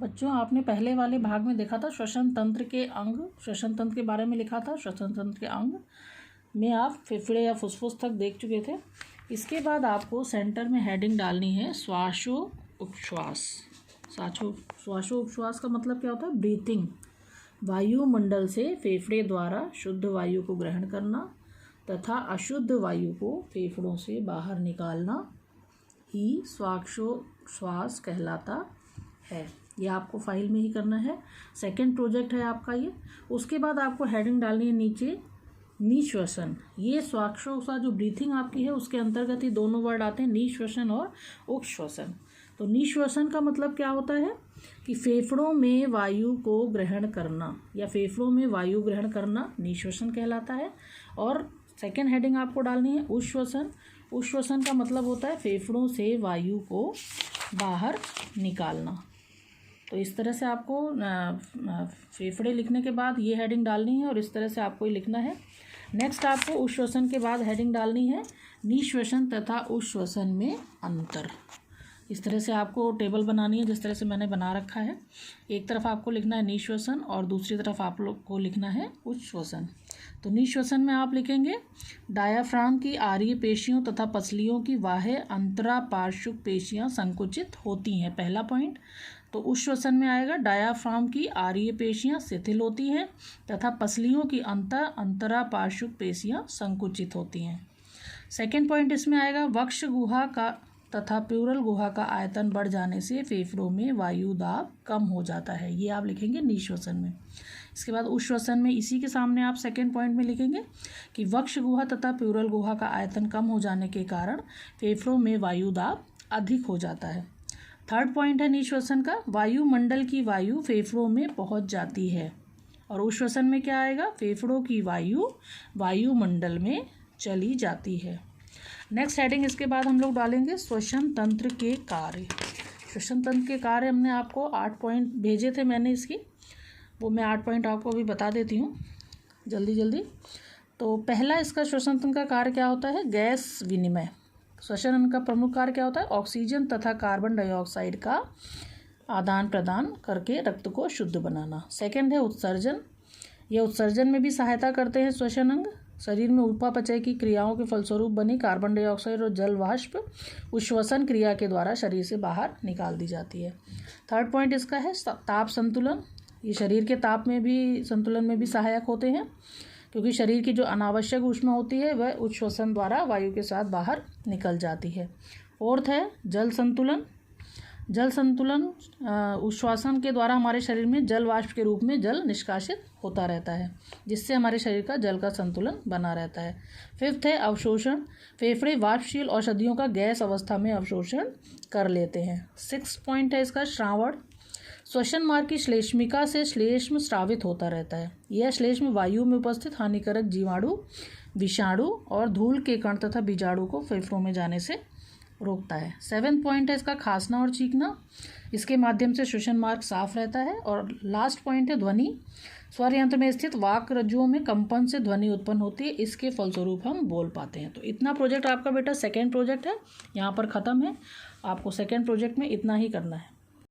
बच्चों, आपने पहले वाले भाग में देखा था श्वसन तंत्र के अंग, श्वसन तंत्र के बारे में लिखा था। श्वसन तंत्र के अंग में आप फेफड़े या फुसफुस तक देख चुके थे। इसके बाद आपको सेंटर में हेडिंग डालनी है श्वासोच्छ्वास। श्वासोच्छ्वास का मतलब क्या होता है? ब्रीथिंग। वायुमंडल से फेफड़े द्वारा शुद्ध वायु को ग्रहण करना तथा अशुद्ध वायु को फेफड़ों से बाहर निकालना ही श्वासोच्छ्वास कहलाता है। ये आपको फाइल में ही करना है। सेकंड प्रोजेक्ट है आपका ये। उसके बाद आपको हेडिंग डालनी है नीचे निश्वसन। ये श्वासोच्छ्वास जो ब्रीथिंग आपकी है उसके अंतर्गत ही दोनों वर्ड आते हैं, निश्वसन और उच्छ्वसन। तो निश्वसन का मतलब क्या होता है कि फेफड़ों में वायु को ग्रहण करना या फेफड़ों में वायु ग्रहण करना निश्वसन कहलाता है। और सेकंड हेडिंग आपको डालनी है उच्छ्वसन। उच्छ्वसन का मतलब होता है फेफड़ों से वायु को बाहर निकालना। तो इस तरह से आपको फेफड़े लिखने के बाद ये हेडिंग डालनी है और इस तरह से आपको ये लिखना है। नेक्स्ट आपको उच्छ्वसन के बाद हेडिंग डालनी है निश्वसन तथा उच्छ्वसन में अंतर। इस तरह से आपको टेबल बनानी है जिस तरह से मैंने बना रखा है। एक तरफ आपको लिखना है निश्वसन और दूसरी तरफ आप लोग को लिखना है उच्छ्वसन। तो निश्वसन में आप लिखेंगे डायाफ्राम की आर्य पेशियों तथा पसलियों की बाह्य अंतरापार्श्विक पेशियां संकुचित होती हैं, पहला पॉइंट। तो उच्छ्वसन में आएगा डायाफ्राम की आर्य पेशियां शिथिल होती हैं तथा पसलियों की अंतरापार्श्विक पेशियां संकुचित होती हैं। सेकेंड पॉइंट इसमें आएगा वक्ष गुहा का तथा प्यूरल गुहा का आयतन बढ़ जाने से फेफड़ों में वायु दाब कम हो जाता है। ये आप लिखेंगे निश्वसन में। इसके बाद उच्छ्वसन में इसी के सामने आप सेकेंड पॉइंट में लिखेंगे कि वक्ष गुहा तथा प्यूरल गुहा का आयतन कम हो जाने के कारण फेफड़ों में वायु दाब अधिक हो जाता है। थर्ड पॉइंट है निश्वसन का, वायुमंडल की वायु फेफड़ों में पहुंच जाती है। और उच्छ्वसन में क्या आएगा? फेफड़ों की वायु वायुमंडल में चली जाती है। नेक्स्ट हेडिंग इसके बाद हम लोग डालेंगे श्वसन तंत्र के कार्य। श्वसन तंत्र के कार्य हमने आपको 8 पॉइंट भेजे थे मैंने इसकी, वो मैं 8 पॉइंट आपको अभी बता देती हूँ जल्दी। तो पहला इसका श्वसन तंत्र का कार्य क्या होता है? गैस विनिमय। श्वसन का प्रमुख कार्य क्या होता है? ऑक्सीजन तथा कार्बन डाइऑक्साइड का आदान प्रदान करके रक्त को शुद्ध बनाना। सेकंड है उत्सर्जन। ये उत्सर्जन में भी सहायता करते हैं श्वसन अंग। शरीर में उपापचय की क्रियाओं के फलस्वरूप बनी कार्बन डाइऑक्साइड और जल वाष्प उच्छ्वसन क्रिया के द्वारा शरीर से बाहर निकाल दी जाती है। थर्ड पॉइंट इसका है ताप संतुलन। ये शरीर के ताप में भी संतुलन में भी सहायक होते हैं क्योंकि शरीर की जो अनावश्यक ऊष्मा होती है वह उच्छ्वसन द्वारा वायु के साथ बाहर निकल जाती है। फोर्थ है जल संतुलन। जल संतुलन उच्छ्वसन के द्वारा हमारे शरीर में जल वाष्प के रूप में जल निष्कासित होता रहता है जिससे हमारे शरीर का जल का संतुलन बना रहता है। फिफ्थ है अवशोषण। फेफड़े वाष्पशील औषधियों का गैस अवस्था में अवशोषण कर लेते हैं। सिक्स पॉइंट है इसका श्रावण। श्वसन मार्ग की श्लेष्मिका से श्लेष्म स्रावित होता रहता है। यह श्लेष्म वायु में उपस्थित हानिकारक जीवाणु, विषाणु और धूल के कण तथा बीजाणु को फेफड़ों में जाने से रोकता है। सेवेंथ पॉइंट है इसका खांसना और चीखना। इसके माध्यम से श्वसन मार्ग साफ रहता है। और लास्ट पॉइंट है ध्वनि। स्वर यंत्र में स्थित वाक रज्जुओं में कंपन से ध्वनि उत्पन्न होती है, इसके फलस्वरूप हम बोल पाते हैं। तो इतना प्रोजेक्ट आपका बेटा सेकेंड प्रोजेक्ट है, यहाँ पर ख़त्म है। आपको सेकेंड प्रोजेक्ट में इतना ही करना है।